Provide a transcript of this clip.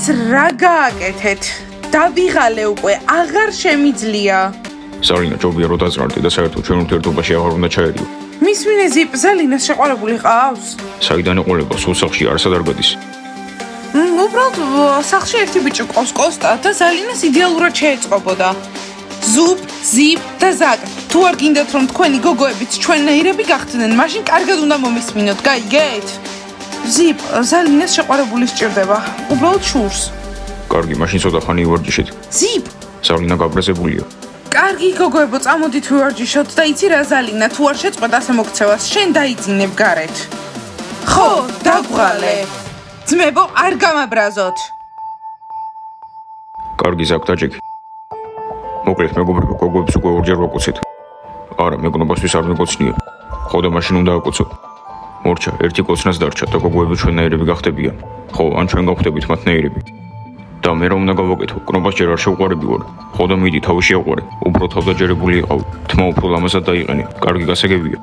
რა გააკეთეთ? დავიღალე უკვე, აღარ შემიძლია. ზალინა ჯობია რომ დაწნარდე და საერთოდ ჩვენ ურთიერთობაში აღარ უნდა ჩაერიო. მისმინე ზიპ, ზალინას შეყვარებული ყავს? საიდან ეყოლება, სულ სახლში არასად არ გადის. უბრალოდ სახლში ერთი ბიჭი ყავს კოსტა და ზალინას იდეალურად შეეწყობოდა. ზუპ, ზიპ და ზაკ. თუ არ გინდათ რომ თქვენი გოგოებიც ჩვენნაირები გახდნენ, მაშინ კარგად უნდა მომისმინოთ, გაიგეთ? ზიპ, ზალინას შეყვარებული სჭირდება. უბრალოდ შურს. კარგი, მაშინ ცოტა ხანი ივარჯიშეთ. ზიპ, ზალინა გაბრაზებულია. კარგი გოგოებო, წამოდით ვივარჯიშოთ და იცი რა ზალინა, თუ არ შეწყვეტ ასე მოქცევას, შენ დაიძინებ გარეთ. ხო, დაგვღალე. ძმებო, არ გამაბრაზოთ. კარგი, ზაკ დაჭიქი. მოკლედ, მეგობრებო, გოგოებს უკვე ორჯერ ვაკოცეთ. არა, მეგონობასთვის არ მეკოცნია. ხო და მაშინ უნდა აკოცო. მორჩა, ერთი კოცნას დარჩა და გოგოები ჩვენნაირები გახდებიან. ხო, ან ჩვენ გავხდებით მათნაირები. და მე რა უნდა გავაკეთო? კნობას ჯერ არ შევყვარები ვარ. ხო და მიდი, თავი შეაყვარე. უფრო თავდაჯერებული იყავ. თმა უფრო ლამაზად დაიყენე. კარგი გასაგებია.